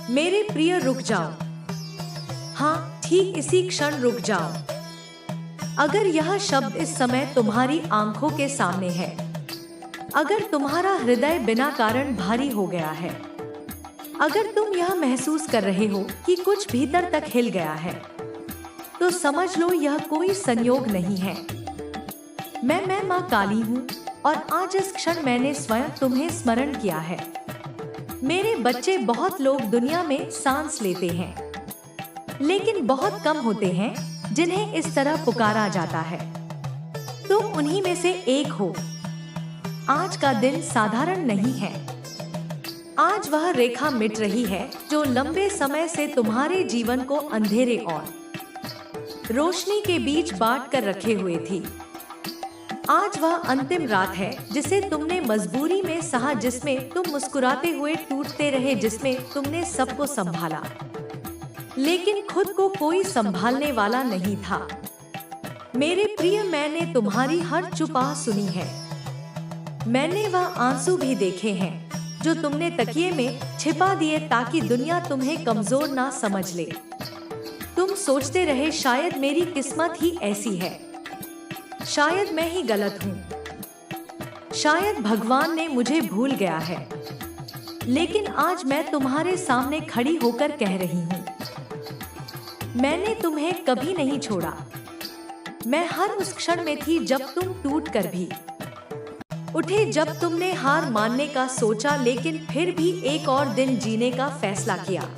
मेरे प्रिय रुक जाओ। हाँ, ठीक इसी क्षण रुक जाओ। अगर यह शब्द इस समय तुम्हारी आंखों के सामने है, अगर तुम्हारा हृदय बिना कारण भारी हो गया है, अगर तुम यह महसूस कर रहे हो कि कुछ भीतर तक हिल गया है, तो समझ लो यह कोई संयोग नहीं है। मैं माँ काली हूँ और आज इस क्षण मैंने स्वयं तुम्हें स्मरण किया है। मेरे बच्चे, बहुत लोग दुनिया में सांस लेते हैं, लेकिन बहुत कम होते हैं जिन्हें इस तरह पुकारा जाता है। तुम उन्हीं में से एक हो। आज का दिन साधारण नहीं है। आज वह रेखा मिट रही है जो लंबे समय से तुम्हारे जीवन को अंधेरे और रोशनी के बीच बांट कर रखे हुए थी। आज वह अंतिम रात है जिसे तुमने मजबूरी में सहा, जिसमें तुम मुस्कुराते हुए टूटते रहे, जिसमें तुमने सबको संभाला, लेकिन खुद को कोई संभालने वाला नहीं था। मेरे प्रिय, मैंने तुम्हारी हर चुप आह सुनी है। मैंने वह आंसू भी देखे हैं जो तुमने तकिए में छिपा दिए ताकि दुनिया तुम्हें कमजोर ना समझ ले। तुम सोचते रहे शायद मेरी किस्मत ही ऐसी है, शायद मैं ही गलत हूँ, शायद भगवान ने मुझे भूल गया है। लेकिन आज मैं तुम्हारे सामने खड़ी होकर कह रही हूँ, मैंने तुम्हें कभी नहीं छोड़ा। मैं हर उस क्षण में थी जब तुम टूट कर भी उठे, जब तुमने हार मानने का सोचा लेकिन फिर भी एक और दिन जीने का फैसला किया।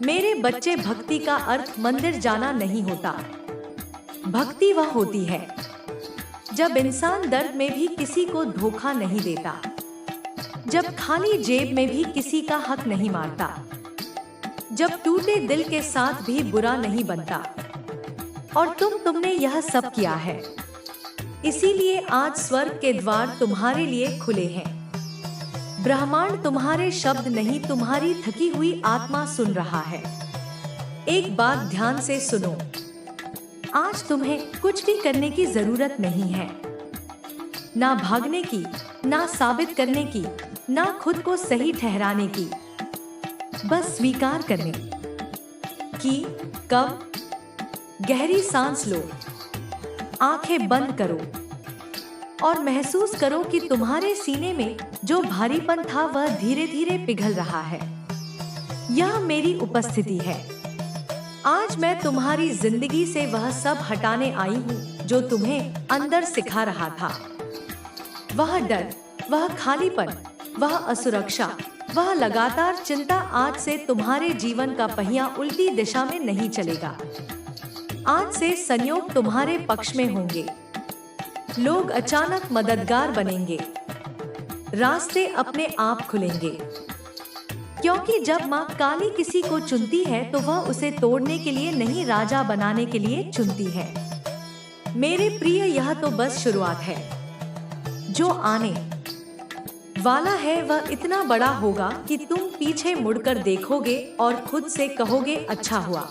मेरे बच्चे, भक्ति का अर्थ मंदिर जाना नहीं होता। भक्ति वह होती है जब इंसान दर्द में भी किसी को धोखा नहीं देता, जब खाली जेब में भी किसी का हक नहीं मारता, जब टूटे दिल के साथ भी बुरा नहीं बनता। और तुमने यह सब किया है। इसीलिए आज स्वर्ग के द्वार तुम्हारे लिए खुले हैं। ब्रह्मांड तुम्हारे शब्द नहीं, तुम्हारी थकी हुई आत्मा सुन रहा है। एक बात ध्यान से सुनो, आज तुम्हें कुछ भी करने की जरूरत नहीं है, ना भागने की, ना साबित करने की, ना खुद को सही ठहराने की, बस स्वीकार करने की। कब? गहरी सांस लो, आंखें बंद करो और महसूस करो कि तुम्हारे सीने में जो भारीपन था वह धीरे धीरे पिघल रहा है। यह मेरी उपस्थिति है। आज मैं तुम्हारी जिंदगी से वह सब हटाने आई हूँ जो तुम्हें अंदर सिखा रहा था। वह डर, वह खालीपन, वह असुरक्षा, वह लगातार चिंता। आज से तुम्हारे जीवन का पहिया उल्टी दिशा में नहीं चलेगा। आज से संयोग तुम्हारे पक्ष में होंगे। लोग अचानक मददगार बनेंगे, रास्ते अपने आप खुलेंगे, क्योंकि जब माँ काली किसी को चुनती है तो वह उसे तोड़ने के लिए नहीं, राजा बनाने के लिए चुनती है। मेरे प्रिय, यह तो बस शुरुआत है। जो आने वाला है वह इतना बड़ा होगा कि तुम पीछे मुड़कर देखोगे और खुद से कहोगे, अच्छा हुआ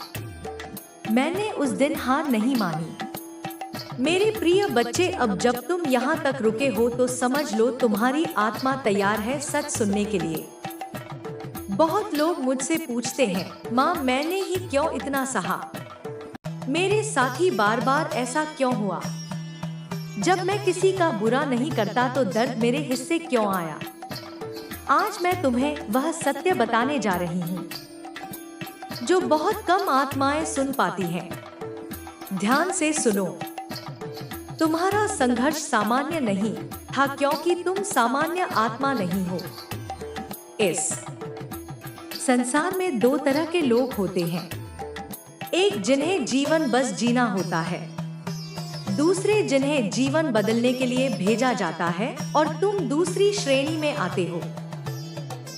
मैंने उस दिन हार नहीं मानी। मेरे प्रिय बच्चे, अब जब तुम यहाँ तक रुके हो तो समझ लो तुम्हारी आत्मा तैयार है सच सुनने के लिए। बहुत लोग मुझसे पूछते हैं, माँ मैंने ही क्यों इतना सहा, मेरे साथी बार बार ऐसा क्यों हुआ, जब मैं किसी का बुरा नहीं करता तो दर्द मेरे हिस्से क्यों आया। आज मैं तुम्हें वह सत्य बताने जा रही हूँ जो बहुत कम आत्माएं सुन पाती हैं। ध्यान से सुनो, तुम्हारा संघर्ष सामान्य नहीं था क्योंकि तुम सामान्य आत्मा नहीं हो। इस संसार में दो तरह के लोग होते हैं, एक जिन्हें जीवन बस जीना होता है, दूसरे जिन्हें जीवन बदलने के लिए भेजा जाता है, और तुम दूसरी श्रेणी में आते हो।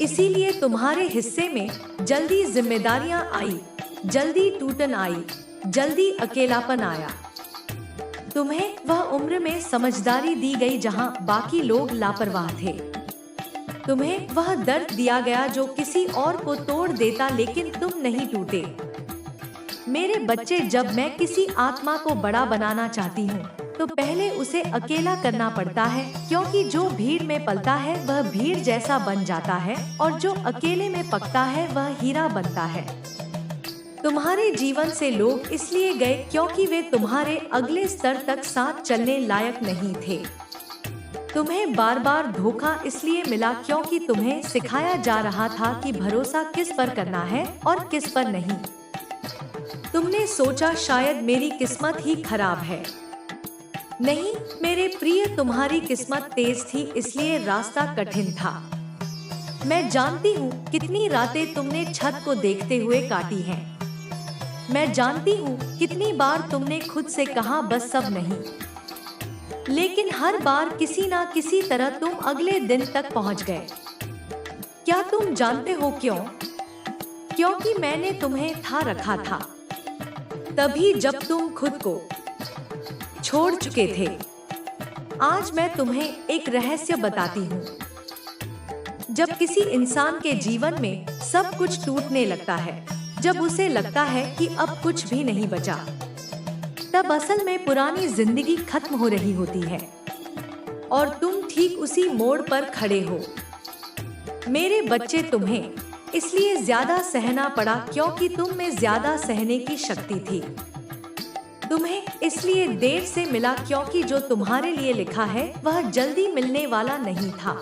इसीलिए तुम्हारे हिस्से में जल्दी जिम्मेदारियां आई, जल्दी टूटन आई, जल्दी अकेलापन आया। तुम्हें वह उम्र में समझदारी दी गई जहां बाकी लोग लापरवाह थे। तुम्हें वह दर्द दिया गया जो किसी और को तोड़ देता, लेकिन तुम नहीं टूटे। मेरे बच्चे, जब मैं किसी आत्मा को बड़ा बनाना चाहती हूँ तो पहले उसे अकेला करना पड़ता है, क्योंकि जो भीड़ में पलता है वह भीड़ जैसा बन जाता है और जो अकेले में पकता है वह हीरा बनता है। तुम्हारे जीवन से लोग इसलिए गए क्योंकि वे तुम्हारे अगले स्तर तक साथ चलने लायक नहीं थे। तुम्हें बार बार धोखा इसलिए मिला क्योंकि तुम्हें सिखाया जा रहा था कि भरोसा किस पर करना है और किस पर नहीं। तुमने सोचा शायद मेरी किस्मत ही खराब है। नहीं मेरे प्रिय, तुम्हारी किस्मत तेज थी इसलिए रास्ता कठिन था। मैं जानती हूँ कितनी रातें तुमने छत को देखते हुए काटी हैं। मैं जानती हूँ कितनी बार तुमने खुद से कहा बस अब नहीं, लेकिन हर बार किसी ना किसी तरह तुम अगले दिन तक पहुँच गए। क्या तुम जानते हो क्यों? क्योंकि मैंने तुम्हें था रखा था, तभी जब तुम खुद को छोड़ चुके थे। आज मैं तुम्हें एक रहस्य बताती हूँ। जब किसी इंसान के जीवन में सब कुछ टूटने लगता है, जब उसे लगता है कि अब कुछ भी नहीं बचा, तब असल में पुरानी जिंदगी खत्म हो रही होती है और तुम ठीक उसी मोड़ पर खड़े हो। मेरे बच्चे, तुम्हें इसलिए ज्यादा सहना पड़ा क्योंकि तुम में ज्यादा सहने की शक्ति थी। तुम्हें इसलिए देर से मिला क्योंकि जो तुम्हारे लिए लिखा है वह जल्दी मिलने वाला नहीं था।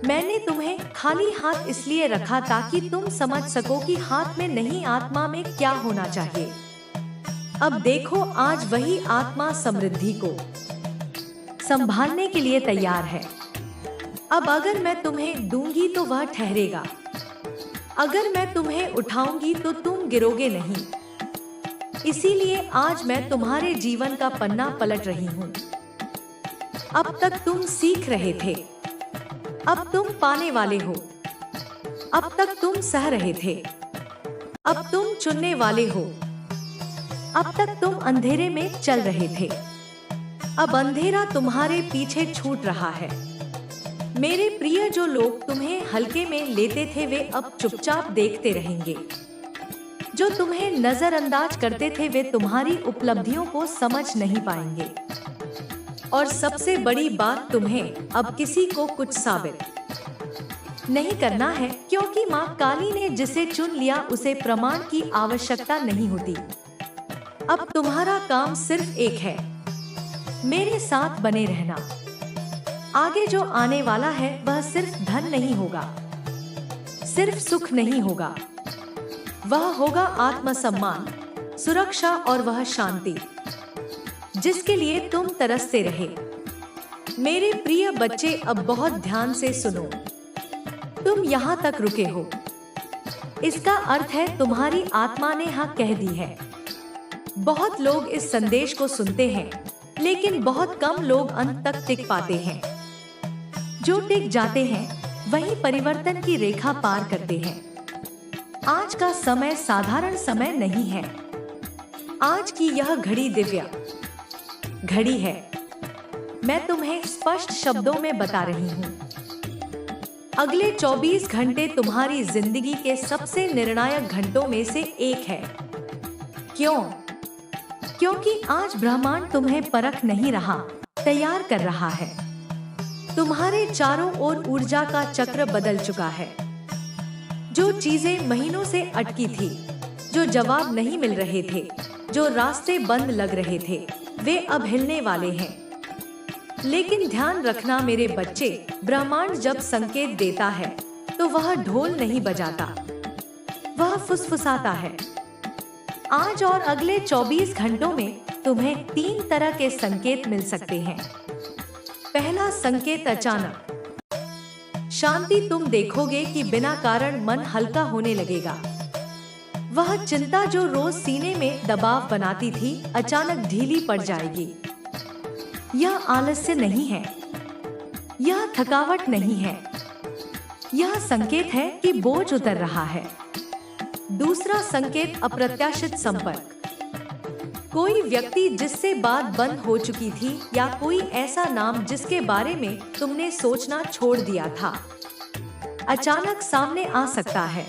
मैंने तुम्हें खाली हाथ इसलिए रखा ताकि तुम समझ सको कि हाथ में नहीं आत्मा में क्या होना चाहिए। अब देखो, आज वही आत्मा समृद्धि को संभालने के लिए तैयार है। अब अगर मैं तुम्हें दूंगी तो वह ठहरेगा, अगर मैं तुम्हें उठाऊंगी तो तुम गिरोगे नहीं। इसीलिए आज मैं तुम्हारे जीवन का पन्ना पलट रही हूँ। अब तक तुम सीख रहे थे, अब तुम पाने वाले हो। अब तक तुम सह रहे थे, अब तुम चुनने वाले हो। अब तक तुम अंधेरे में चल रहे थे, अब अंधेरा तुम्हारे पीछे छूट रहा है। मेरे प्रिय, जो लोग तुम्हें हल्के में लेते थे वे अब चुपचाप देखते रहेंगे। जो तुम्हें नजरअंदाज करते थे वे तुम्हारी उपलब्धियों को समझ नहीं पाएंगे। और सबसे बड़ी बात, तुम्हें अब किसी को कुछ साबित नहीं करना है, क्योंकि माँ काली ने जिसे चुन लिया उसे प्रमाण की आवश्यकता नहीं होती। अब तुम्हारा काम सिर्फ एक है, मेरे साथ बने रहना। आगे जो आने वाला है वह सिर्फ धन नहीं होगा, सिर्फ सुख नहीं होगा, वह होगा आत्मसम्मान, सुरक्षा और वह शांति जिसके लिए तुम तरसते रहे। मेरे प्रिय बच्चे, अब बहुत ध्यान से सुनो। तुम यहाँ तक रुके हो, इसका अर्थ है तुम्हारी आत्मा ने हाँ कह दी है। बहुत लोग इस संदेश को सुनते हैं, लेकिन बहुत कम लोग अंत तक टिक पाते हैं। जो टिक जाते हैं वही परिवर्तन की रेखा पार करते हैं। आज का समय साधारण समय नहीं है। आज की यह घड़ी दिव्य घड़ी है। मैं तुम्हें स्पष्ट शब्दों में बता रही हूँ। अगले 24 घंटे तुम्हारी जिंदगी के सबसे निर्णायक घंटों में से एक है। क्यों? क्योंकि आज ब्रह्मांड तुम्हें परख नहीं रहा, तैयार कर रहा है। तुम्हारे चारों ओर ऊर्जा का चक्र बदल चुका है। जो चीजें महीनों से अटकी थी, जो जवाब नहीं मिल रहे थे, जो रास्ते बंद लग रहे थे, वे अब हिलने वाले हैं। लेकिन ध्यान रखना मेरे बच्चे, ब्रह्मांड जब संकेत देता है तो वह ढोल नहीं बजाता, वह फुसफुसाता है। आज और अगले 24 घंटों में तुम्हें 3 तरह के संकेत मिल सकते हैं। पहला संकेत अचानक शांति। तुम देखोगे कि बिना कारण मन हल्का होने लगेगा। वह चिंता जो रोज सीने में दबाव बनाती थी अचानक ढीली पड़ जाएगी। यह आलस्य नहीं है, यह थकावट नहीं है, यह संकेत है कि बोझ उतर रहा है। दूसरा संकेत अप्रत्याशित संपर्क। कोई व्यक्ति जिससे बात बंद हो चुकी थी या कोई ऐसा नाम जिसके बारे में तुमने सोचना छोड़ दिया था, अचानक सामने आ सकता है।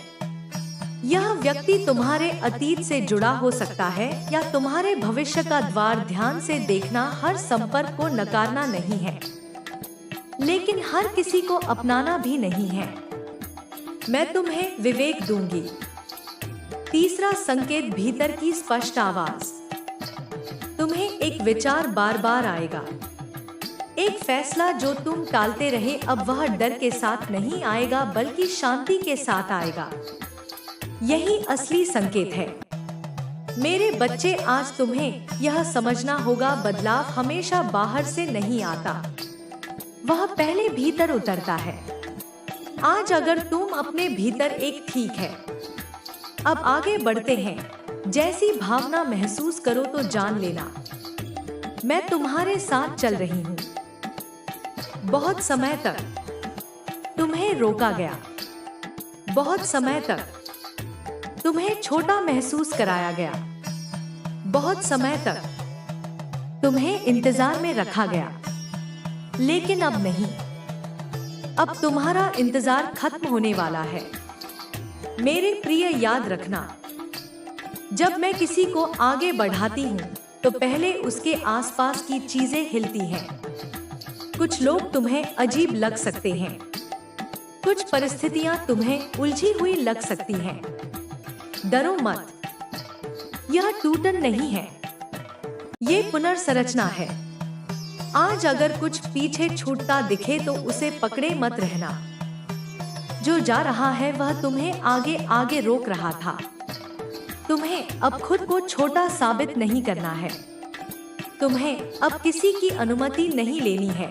यह व्यक्ति तुम्हारे अतीत से जुड़ा हो सकता है या तुम्हारे भविष्य का द्वार। ध्यान से देखना, हर संपर्क को नकारना नहीं है, लेकिन हर किसी को अपनाना भी नहीं है। मैं तुम्हें विवेक दूंगी। तीसरा संकेत, भीतर की स्पष्ट आवाज। तुम्हें एक विचार बार बार आएगा, एक फैसला जो तुम टालते रहे, अब वह डर के साथ नहीं आएगा बल्कि शांति के साथ आएगा। यही असली संकेत है। मेरे बच्चे, आज तुम्हें यह समझना होगा, बदलाव हमेशा बाहर से नहीं आता, वह पहले भीतर उतरता है। आज अगर तुम अपने भीतर एक ठीक है। अब आगे बढ़ते हैं। जैसी भावना महसूस करो तो जान लेना, मैं तुम्हारे साथ चल रही हूँ। बहुत समय तक तुम्हें रोका गया, बहुत समय तक तुम्हें छोटा महसूस कराया गया, बहुत समय तक तुम्हें इंतजार में रखा गया, लेकिन अब नहीं। अब तुम्हारा इंतजार खत्म होने वाला है। मेरे प्रिय, याद रखना, जब मैं किसी को आगे बढ़ाती हूँ तो पहले उसके आसपास की चीजें हिलती हैं। कुछ लोग तुम्हें अजीब लग सकते हैं, कुछ परिस्थितियां तुम्हें उलझी हुई लग सकती हैं। डरो मत, यह टूटन नहीं है, ये पुनर्संरचना है। आज अगर कुछ पीछे छूटता दिखे तो उसे पकड़े मत रहना। जो जा रहा है वह तुम्हें आगे आगे रोक रहा था। तुम्हें अब खुद को छोटा साबित नहीं करना है। तुम्हें अब किसी की अनुमति नहीं लेनी है।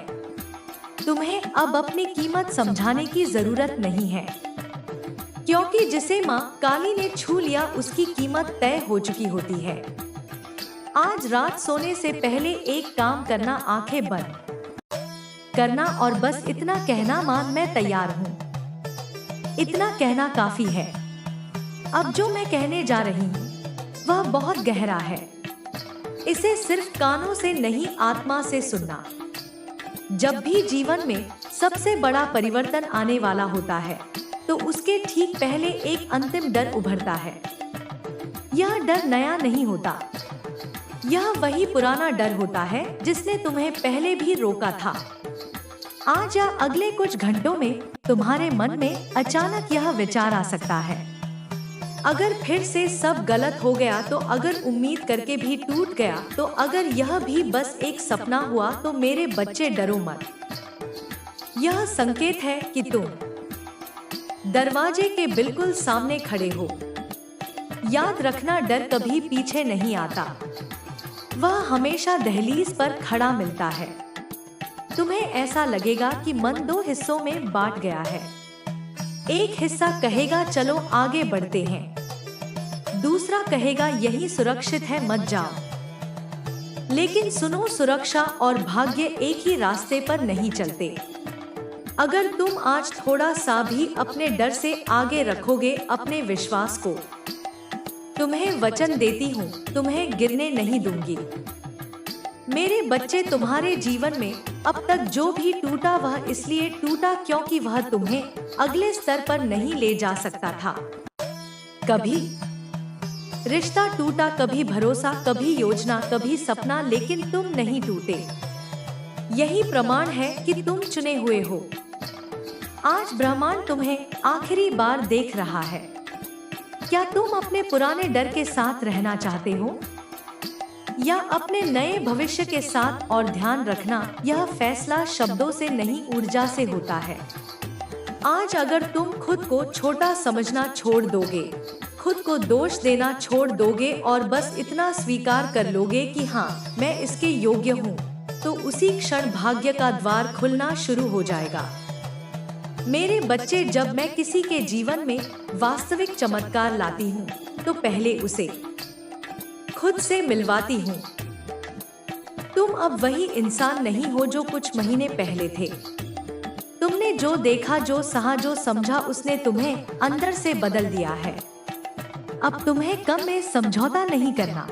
तुम्हें अब अपनी कीमत समझाने की जरूरत नहीं है, क्योंकि जिसे माँ काली ने छू लिया उसकी कीमत तय हो चुकी होती है। आज रात सोने से पहले एक काम करना, आंखें बंद करना और बस इतना कहना, माँ मैं तैयार हूँ। इतना कहना काफी है। अब जो मैं कहने जा रही हूँ वह बहुत गहरा है। इसे सिर्फ कानों से नहीं, आत्मा से सुनना। जब भी जीवन में सबसे बड़ा परिवर्तन आने वाला होता है तो उसके ठीक पहले एक अंतिम डर उभरता है। यह डर नया नहीं होता, यह वही पुराना डर होता है जिसने तुम्हें पहले भी रोका था। आज या अगले कुछ घंटों में तुम्हारे मन में अचानक यह विचार आ सकता है, अगर फिर से सब गलत हो गया तो, अगर उम्मीद करके भी टूट गया तो, अगर यह भी बस एक सपना हुआ तो। मेरे बच्चे, डरो मत। यह संकेत है कि तुम दरवाजे के बिल्कुल सामने खड़े हो। याद रखना, डर कभी पीछे नहीं आता, वह हमेशा दहलीज पर खड़ा मिलता है। तुम्हें ऐसा लगेगा कि मन दो हिस्सों में बांट गया है। एक हिस्सा कहेगा चलो आगे बढ़ते हैं, दूसरा कहेगा यही सुरक्षित है, मत जाओ। लेकिन सुनो, सुरक्षा और भाग्य एक ही रास्ते पर नहीं चलते। अगर तुम आज थोड़ा सा भी अपने डर से आगे रखोगे अपने विश्वास को, तुम्हें वचन देती हूँ, तुम्हें गिरने नहीं दूंगी। मेरे बच्चे, तुम्हारे जीवन में अब तक जो भी टूटा वह इसलिए टूटा क्योंकि वह तुम्हें अगले स्तर पर नहीं ले जा सकता था। कभी रिश्ता टूटा, कभी भरोसा, कभी योजना, कभी सपना, लेकिन तुम नहीं टूटे। यही प्रमाण है कि तुम चुने हुए हो। आज ब्रह्मांड तुम्हें आखिरी बार देख रहा है। क्या तुम अपने पुराने डर के साथ रहना चाहते हो या अपने नए भविष्य के साथ? और ध्यान रखना, यह फैसला शब्दों से नहीं, ऊर्जा से होता है। आज अगर तुम खुद को छोटा समझना छोड़ दोगे, खुद को दोष देना छोड़ दोगे और बस इतना स्वीकार कर लोगे कि हाँ मैं इसके योग्य हूँ, तो उसी क्षण भाग्य का द्वार खुलना शुरू हो जाएगा। मेरे बच्चे, जब मैं किसी के जीवन में वास्तविक चमत्कार लाती हूँ तो पहले उसे खुद से मिलवाती हूँ। तुम अब वही इंसान नहीं हो जो कुछ महीने पहले थे। तुमने जो देखा, जो सहा, जो समझा, उसने तुम्हें अंदर से बदल दिया है। अब तुम्हें कम में समझौता नहीं करना,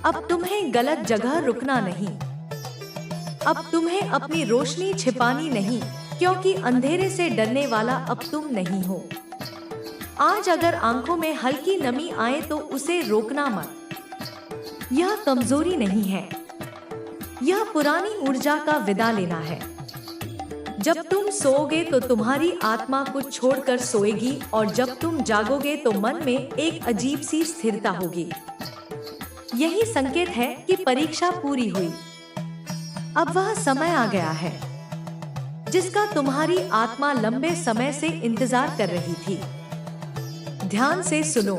अब तुम्हें गलत जगह रुकना नहीं, अब तुम्हें अपनी रोशनी छिपानी नहीं, क्योंकि अंधेरे से डरने वाला अब तुम नहीं हो। आज अगर आंखों में हल्की नमी आए तो उसे रोकना मत। यह कमजोरी नहीं है, यह पुरानी ऊर्जा का विदा लेना है। जब तुम सोओगे तो तुम्हारी आत्मा कुछ छोड़कर सोएगी, और जब तुम जागोगे तो मन में एक अजीब सी स्थिरता होगी। यही संकेत है कि परीक्षा पूरी हुई। अब वह समय आ गया है जिसका तुम्हारी आत्मा लंबे समय से इंतजार कर रही थी। ध्यान से सुनो,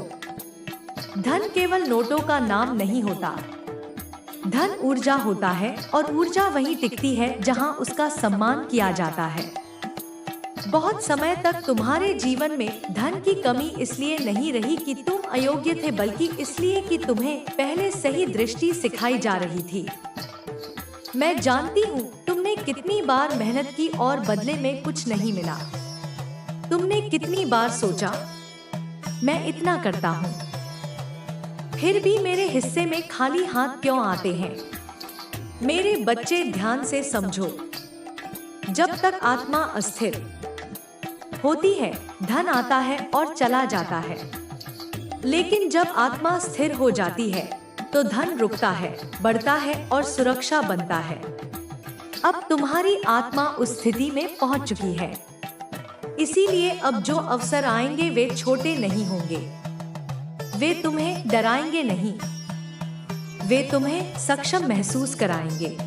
धन केवल नोटों का नाम नहीं होता। धन ऊर्जा होता है, और ऊर्जा वहीं टिकती है जहां उसका सम्मान किया जाता है। बहुत समय तक तुम्हारे जीवन में धन की कमी इसलिए नहीं रही कि तुम अयोग्य थे, बल्कि इसलिए कि तुम्हें पहले सही दृष्टि सिखाई जा रही थी। मैं जानती हूँ तुमने कितनी बार मेहनत की और बदले में कुछ नहीं मिला। तुमने कितनी बार सोचा, मैं इतना करता हूँ, फिर भी मेरे हिस्से में खाली हाथ क्यों आते हैं। मेरे बच्चे, ध्यान से समझो, जब तक आत्मा अस्थिर होती है, धन आता है और चला जाता है। लेकिन जब आत्मा स्थिर हो जाती है तो धन रुकता है, बढ़ता है और सुरक्षा बनता है। अब तुम्हारी आत्मा उस स्थिति में पहुंच चुकी है। इसीलिए अब जो अवसर आएंगे वे छोटे नहीं होंगे। वे तुम्हें डराएंगे नहीं, वे तुम्हें सक्षम महसूस कराएंगे।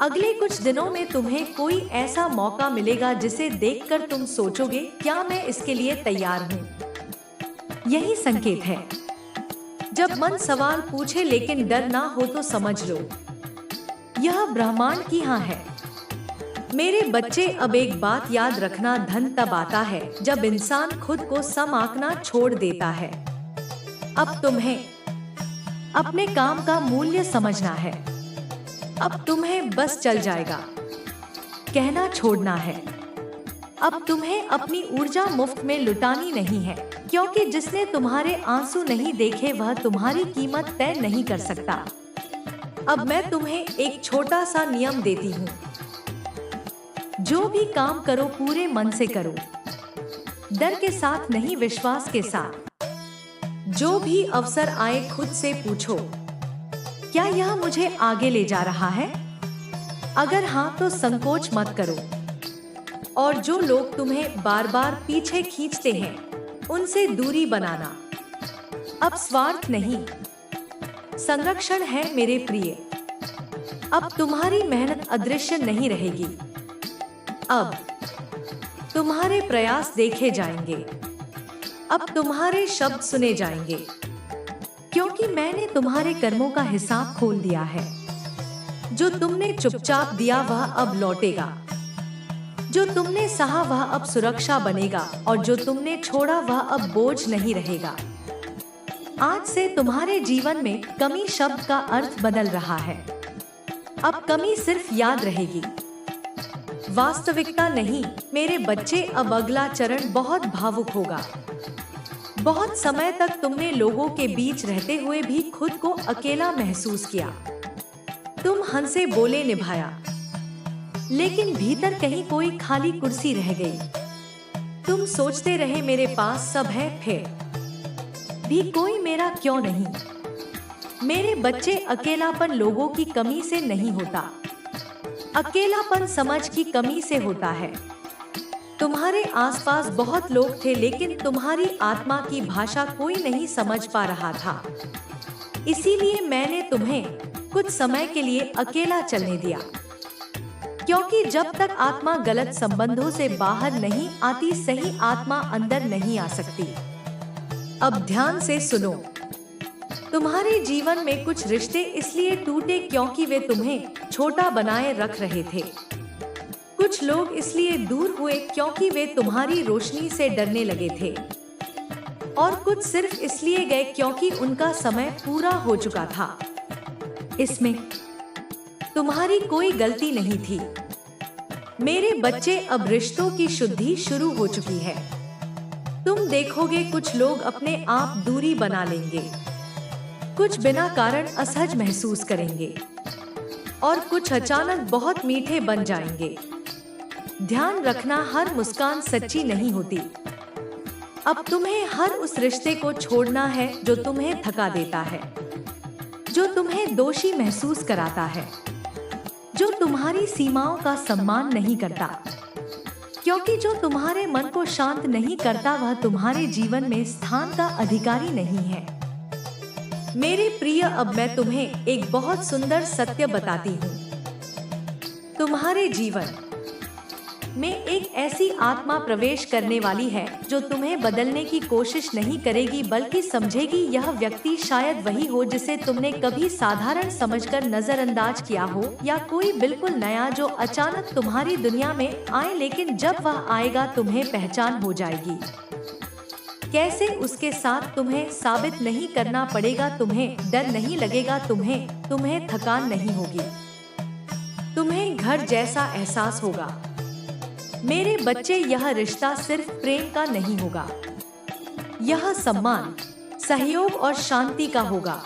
अगले कुछ दिनों में तुम्हें कोई ऐसा मौका मिलेगा जिसे देखकर तुम सोचोगे, क्या मैं इसके लिए तैयार हूँ। यही संकेत है। जब मन सवाल पूछे लेकिन डर ना हो तो समझ लो, यह ब्रह्मांड की हाँ है। मेरे बच्चे, अब एक बात याद रखना, धन तब आता है जब इंसान खुद को सम आंकना छोड़ देता है। अब तुम्हें अपने काम का मूल्य समझना है। अब तुम्हें बस चल जाएगा कहना छोड़ना है। अब तुम्हें अपनी ऊर्जा मुफ्त में लुटानी नहीं है, क्योंकि जिसने तुम्हारे आंसू नहीं देखे वह तुम्हारी कीमत तय नहीं कर सकता। अब मैं तुम्हें एक छोटा सा नियम देती हूँ, जो भी काम करो पूरे मन से करो, डर के साथ नहीं, विश्वास के साथ। जो भी अवसर आए खुद से पूछो, क्या यह मुझे आगे ले जा रहा है? अगर हाँ तो संकोच मत करो। और जो लोग तुम्हें बार बार पीछे खींचते हैं उनसे दूरी बनाना। अब स्वार्थ नहीं, संरक्षण है मेरे प्रिय। अब तुम्हारी मेहनत अदृश्य नहीं रहेगी। अब तुम्हारे प्रयास देखे जाएंगे। अब तुम्हारे शब्द सुने जाएंगे, क्योंकि मैंने तुम्हारे कर्मों का हिसाब खोल दिया है। जो तुमने चुपचाप दिया वह अब लौटेगा, जो तुमने सहा वह अब सुरक्षा बनेगा, और जो तुमने छोड़ा वह अब बोझ नहीं रहेगा। आज से तुम्हारे जीवन में कमी शब्द का अर्थ बदल रहा है। अब कमी सिर्फ याद रहेगी, वास्तविकता नहीं। मेरे बच्चे, अब अगला चरण बहुत भावुक होगा। बहुत समय तक तुमने लोगों के बीच रहते हुए भी खुद को अकेला महसूस किया। तुम हंसे बोले, निभाया, लेकिन भीतर कहीं कोई खाली कुर्सी रह गई। तुम सोचते रहे, मेरे पास सब है, फिर भी कोई मेरा क्यों नहीं। मेरे बच्चे, अकेलापन लोगों की कमी से नहीं होता, अकेलापन समझ की कमी से होता है। तुम्हारे आसपास बहुत लोग थे, लेकिन तुम्हारी आत्मा की भाषा कोई नहीं समझ पा रहा था। इसीलिए मैंने तुम्हें कुछ समय के लिए अकेला चलने दिया, क्योंकि जब तक आत्मा गलत संबंधों से बाहर नहीं आती, सही आत्मा अंदर नहीं आ सकती। अब ध्यान से सुनो, तुम्हारे जीवन में कुछ रिश्ते इसलिए टूटे क्योंकि वे तुम्हें छोटा बनाए रख रहे थे। कुछ लोग इसलिए दूर हुए क्योंकि वे तुम्हारी रोशनी से डरने लगे थे, और कुछ सिर्फ इसलिए गए क्योंकि उनका समय पूरा हो चुका था। इसमें तुम्हारी कोई गलती नहीं थी। मेरे बच्चे, अब रिश्तों की शुद्धि शुरू हो चुकी है। तुम देखोगे कुछ लोग अपने आप दूरी बना लेंगे, कुछ बिना कारण असहज महसूस करेंगे, और कुछ अचानक बहुत मीठे बन जाएंगे। ध्यान रखना, हर मुस्कान सच्ची नहीं होती। अब तुम्हें हर उस रिश्ते को छोड़ना है जो तुम्हें थका देता है, जो तुम्हें दोषी महसूस कराता है, जो तुम्हारी सीमाओं का सम्मान नहीं करता, क्योंकि जो तुम्हारे मन को शांत नहीं करता वह तुम्हारे जीवन में स्थान का अधिकारी नहीं है। मेरे प्रिय, अब मैं तुम्हें एक बहुत सुंदर सत्य बताती हूँ। तुम्हारे जीवन में एक ऐसी आत्मा प्रवेश करने वाली है जो तुम्हें बदलने की कोशिश नहीं करेगी, बल्कि समझेगी यह व्यक्ति शायद वही हो जिसे तुमने कभी साधारण समझकर नजरअंदाज किया हो, या कोई बिल्कुल नया जो अचानक तुम्हारी दुनिया में आए, लेकिन जब वह आएगा तुम्हें पहचान हो जाएगी। कैसे उसके साथ तुम्हें साबित नहीं करना पड़ेगा, तुम्हें डर नहीं लगेगा, तुम्हें थकान नहीं होगी, तुम्हें घर जैसा एहसास होगा। मेरे बच्चे, यह रिश्ता सिर्फ प्रेम का नहीं होगा, यह सम्मान, सहयोग और शांति का होगा।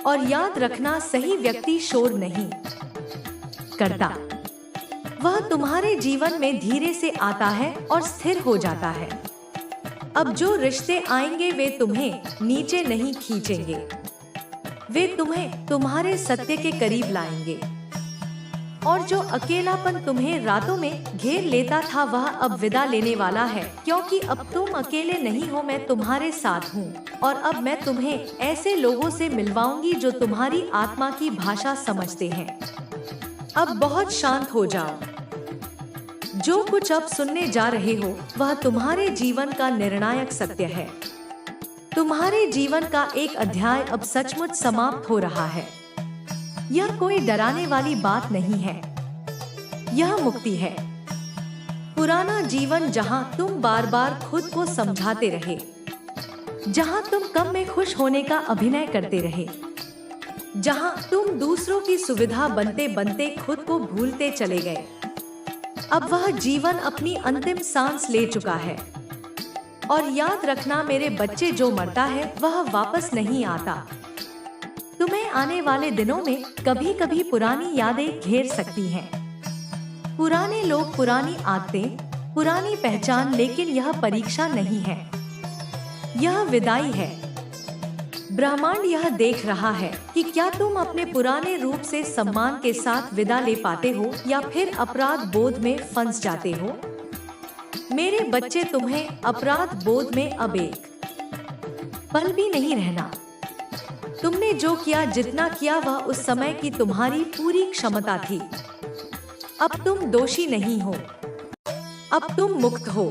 और याद रखना, सही व्यक्ति शोर नहीं करता, वह तुम्हारे जीवन में धीरे से आता है और स्थिर हो जाता है। अब जो रिश्ते आएंगे वे तुम्हें नीचे नहीं खींचेंगे, वे तुम्हें तुम्हारे सत्य के करीब लाएंगे। और जो अकेलापन तुम्हें रातों में घेर लेता था वह अब विदा लेने वाला है, क्योंकि अब तुम अकेले नहीं हो, मैं तुम्हारे साथ हूँ। और अब मैं तुम्हें ऐसे लोगों से मिलवाऊंगी जो तुम्हारी आत्मा की भाषा समझते हैं। अब बहुत शांत हो जाओ। जो कुछ अब सुनने जा रहे हो वह तुम्हारे जीवन का निर्णायक सत्य है। तुम्हारे जीवन का एक अध्याय अब सचमुच समाप्त हो रहा है। यह कोई डराने वाली बात नहीं है, यह मुक्ति है। पुराना जीवन जहां तुम बार बार खुद को समझाते रहे, जहां तुम कम में खुश होने का अभिनय करते रहे, जहां तुम दूसरों की सुविधा बनते बनते खुद को भूलते चले गए, अब वह जीवन अपनी अंतिम सांस ले चुका है। और याद रखना मेरे बच्चे, जो मरता है वह वापस नहीं आता। तुम्हें आने वाले दिनों में कभी कभी पुरानी यादें घेर सकती हैं, पुराने लोग, पुरानी आदतें, पुरानी पहचान, लेकिन यह परीक्षा नहीं है, यह विदाई है। ब्रह्मांड यह देख रहा है कि क्या तुम अपने पुराने रूप से सम्मान के साथ विदा ले पाते हो या फिर अपराध बोध में फंस जाते हो। मेरे बच्चे, तुम्हें अपराध बोध में अब एक पल भी नहीं रहना। तुमने जो किया, जितना किया, वह उस समय की तुम्हारी पूरी क्षमता थी। अब तुम दोषी नहीं हो, अब तुम मुक्त हो।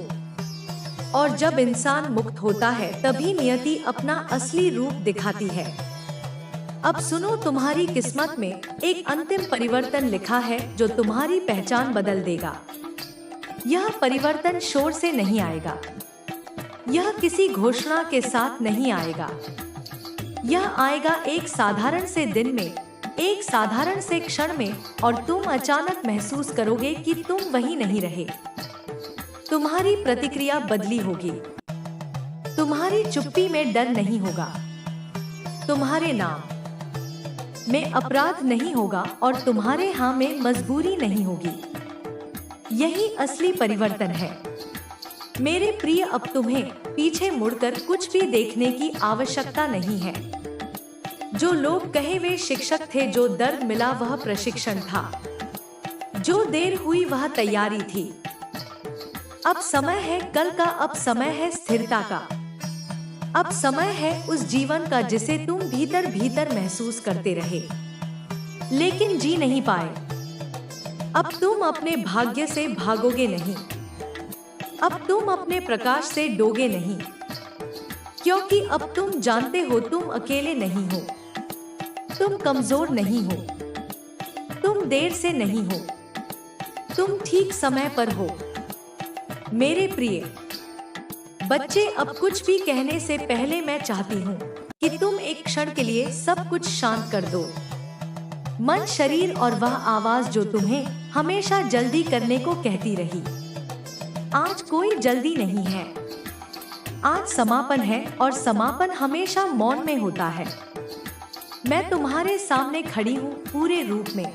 और जब इंसान मुक्त होता है तभी नियति अपना असली रूप दिखाती है। अब सुनो, तुम्हारी किस्मत में एक अंतिम परिवर्तन लिखा है जो तुम्हारी पहचान बदल देगा। यह परिवर्तन शोर से नहीं आएगा, यह किसी घोषणा के साथ नहीं आएगा, यह आएगा एक साधारण से दिन में, एक साधारण से क्षण में, और तुम अचानक महसूस करोगे कि तुम वही नहीं रहे। तुम्हारी प्रतिक्रिया बदली होगी, तुम्हारी चुप्पी में डर नहीं होगा, तुम्हारे नाम में अपराध नहीं होगा और तुम्हारे हाँ में मजबूरी नहीं होगी। यही असली परिवर्तन है। मेरे प्रिय, अब तुम्हें पीछे मुड़कर कुछ भी देखने की आवश्यकता नहीं है। जो लोग कहे वे शिक्षक थे, जो दर्द मिला वह प्रशिक्षण था, जो देर हुई वह तैयारी थी। अब समय है कल का, अब समय है स्थिरता का, अब समय है उस जीवन का जिसे तुम भीतर भीतर महसूस करते रहे लेकिन जी नहीं पाए। अब तुम अपने भाग्य से भागोगे नहीं, अब तुम अपने प्रकाश से डोगे नहीं, क्योंकि अब तुम जानते हो तुम अकेले नहीं हो, तुम कमजोर नहीं हो, तुम देर से नहीं हो, तुम ठीक समय पर हो। मेरे प्रिय बच्चे, अब कुछ भी कहने से पहले मैं चाहती हूँ कि तुम एक क्षण के लिए सब कुछ शांत कर दो। मन, शरीर और वह आवाज जो तुम्हें हमेशा जल्दी करने को कहती रही। आज कोई जल्दी नहीं है, आज समापन है और समापन हमेशा मौन में होता है। मैं तुम्हारे सामने खड़ी हूँ पूरे रूप में,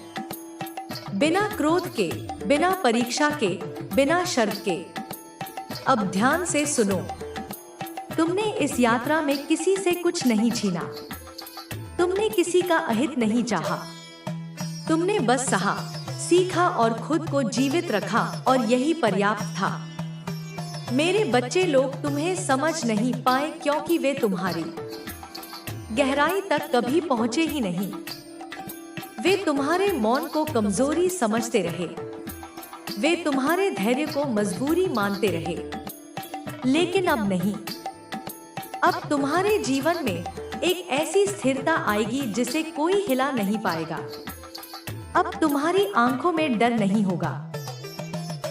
बिना क्रोध के, बिना परीक्षा के, बिना शर्त के। अब ध्यान से सुनो। तुमने इस यात्रा में किसी से कुछ नहीं छीना। तुमने किसी का अहित नहीं चाहा। तुमने बस सहा, सीखा और खुद को जीवित रखा और यही पर्याप्त था। मेरे बच्चे लोग तुम्हें समझ नहीं पाए क्योंकि वे तुम्हारी गहराई तक कभी पहुंचे ही नहीं। वे तुम्हारे मौन को कमजोरी समझते रहे। वे तुम्हारे धैर्य को मजबूरी मानते रहे। लेकिन अब नहीं। अब तुम्हारे जीवन में एक ऐसी स्थिरता आएगी जिसे कोई हिला नहीं पाएगा। अब तुम्हारी आंखों में डर नहीं होगा।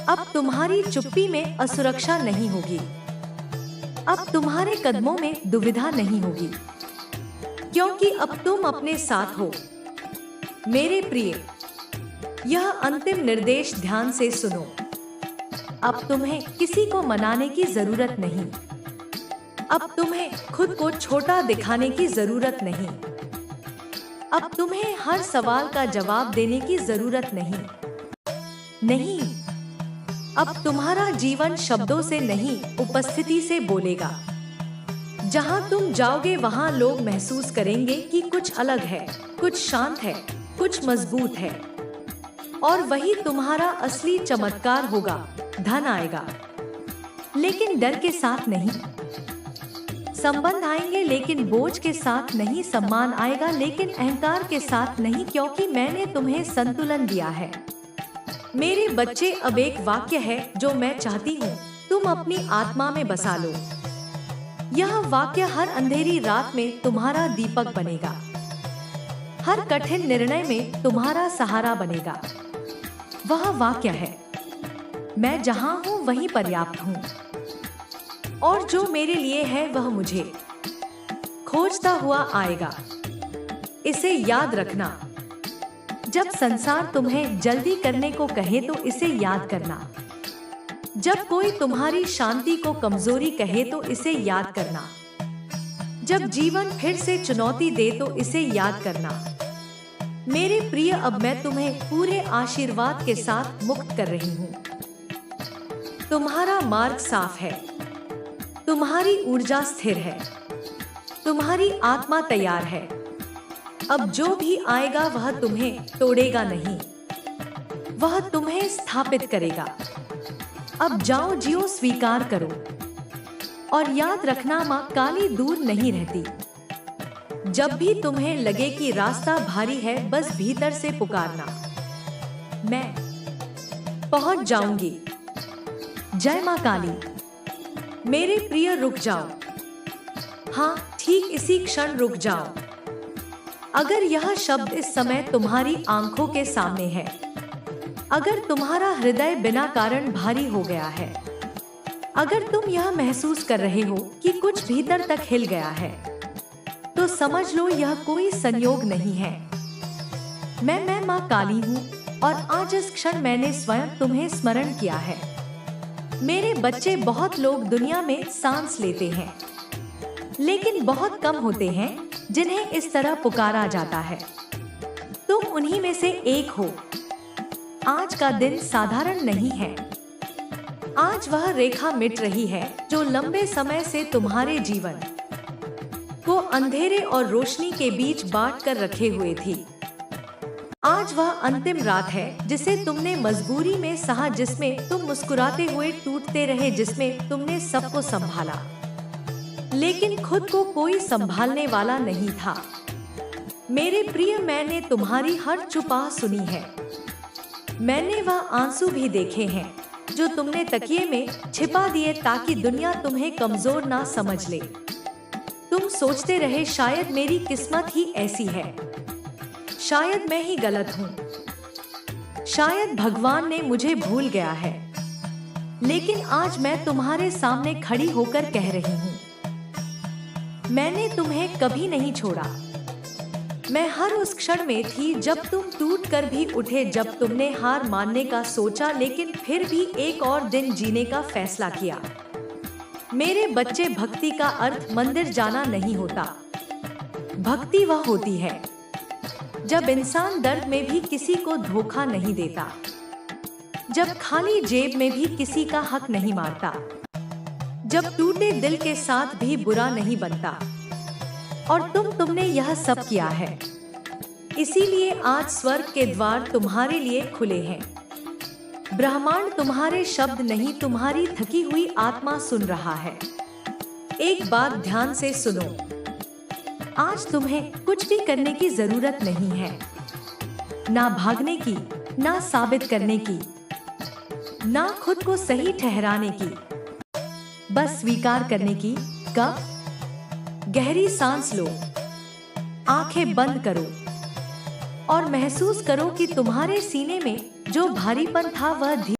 अब तुम्हारी चुप्पी में असुरक्षा नहीं होगी। अब तुम्हारे कदमों में दुविधा नहीं होगी, क्योंकि अब तुम अपने साथ हो। मेरे प्रिय, यह अंतिम निर्देश ध्यान से सुनो। अब तुम्हें किसी को मनाने की जरूरत नहीं। अब तुम्हें खुद को छोटा दिखाने की जरूरत नहीं। अब तुम्हें हर सवाल का जवाब देने की जरूरत नहीं। नहीं, अब तुम्हारा जीवन शब्दों से नहीं, उपस्थिति से बोलेगा। जहां तुम जाओगे वहां लोग महसूस करेंगे कि कुछ अलग है, कुछ शांत है, कुछ मजबूत है। और वही तुम्हारा असली चमत्कार होगा। धन आएगा, लेकिन डर के साथ नहीं। संबंध आएंगे, लेकिन बोझ के साथ नहीं। सम्मान आएगा, लेकिन अहंकार के साथ नहीं, क्योंकि मैंने तुम्हें संतुलन दिया है। मेरे बच्चे, अब एक वाक्य है जो मैं चाहती हूँ तुम अपनी आत्मा में बसा लो। यह वाक्य हर अंधेरी रात में तुम्हारा दीपक बनेगा। हर कठिन निर्णय में तुम्हारा सहारा बनेगा। वह वाक्य है, मैं जहां हूं वहीं पर्याप्त हूं, और जो मेरे लिए है वह मुझे खोजता हुआ आएगा। इसे याद रखना। जब संसार तुम्हें जल्दी करने को कहे तो इसे याद करना। जब कोई तुम्हारी शांति को कमजोरी कहे तो इसे याद करना। जब जीवन फिर से चुनौती दे तो इसे याद करना। मेरे प्रिय, अब मैं तुम्हें पूरे आशीर्वाद के साथ मुक्त कर रही हूँ। तुम्हारा मार्ग साफ है। तुम्हारी ऊर्जा स्थिर है। तुम्हारी आत्मा तैयार है। अब जो भी आएगा वह तुम्हें तोड़ेगा नहीं, वह तुम्हें स्थापित करेगा। अब जाओ, जियो, स्वीकार करो। और याद रखना, मां काली दूर नहीं रहती। जब भी तुम्हें लगे कि रास्ता भारी है, बस भीतर से पुकारना, मैं पहुंच जाऊंगी। जय मां काली। मेरे प्रिय, रुक जाओ। हाँ, ठीक इसी क्षण रुक जाओ। अगर यह शब्द इस समय तुम्हारी आंखों के सामने है, अगर तुम्हारा हृदय बिना कारण भारी हो गया है, अगर तुम यह महसूस कर रहे हो कि कुछ भीतर तक हिल गया है, तो समझ लो यह कोई संयोग नहीं है। मैं मां काली हूँ, और आज इस क्षण मैंने स्वयं तुम्हें स्मरण किया है। मेरे बच्चे, बहुत लोग दुनिया में सांस लेते हैं, लेकिन बहुत कम होते हैं जिन्हें इस तरह पुकारा जाता है। तुम उन्हीं में से एक हो। आज का दिन साधारण नहीं है। आज वह रेखा मिट रही है जो लंबे समय से तुम्हारे जीवन को अंधेरे और रोशनी के बीच बांट कर रखे हुए थी। आज वह अंतिम रात है जिसे तुमने मजबूरी में सहा, जिसमें तुम मुस्कुराते हुए टूटते रहे, जिसमें तुमने सबको संभाला, लेकिन खुद को कोई संभालने वाला नहीं था। मेरे प्रिय, मैंने तुम्हारी हर चुप आह सुनी है। मैंने वह आंसू भी देखे हैं जो तुमने तकिए में छिपा दिए ताकि दुनिया तुम्हें कमजोर ना समझ ले। तुम सोचते रहे, शायद मेरी किस्मत ही ऐसी है, शायद मैं ही गलत हूँ, शायद भगवान ने मुझे भूल गया है। लेकिन आज मैं तुम्हारे सामने खड़ी होकर कह रही हूँ, मैंने तुम्हें कभी नहीं छोड़ा। मैं हर उस क्षण में थी जब तुम टूट कर भी उठे, जब तुमने हार मानने का सोचा, लेकिन फिर भी एक और दिन जीने का फैसला किया। मेरे बच्चे, भक्ति का अर्थ मंदिर जाना नहीं होता। भक्ति वह होती है जब इंसान दर्द में भी किसी को धोखा नहीं देता, जब खाली जेब में भी किसी का हक नहीं मारता, जब टूटे दिल के साथ भी बुरा नहीं बनता। और तुमने यह सब किया है, इसीलिए आज स्वर्ग के द्वार तुम्हारे लिए खुले हैं। ब्रह्मांड तुम्हारे शब्द नहीं, तुम्हारी थकी हुई आत्मा सुन रहा है। एक बात ध्यान से सुनो, आज तुम्हें कुछ भी करने की जरूरत नहीं है, ना भागने की, ना साबित करने की, ना खुद को सही ठहराने की, बस स्वीकार करने की। कब? गहरी सांस लो, आंखें बंद करो और महसूस करो कि तुम्हारे सीने में जो भारीपन था वह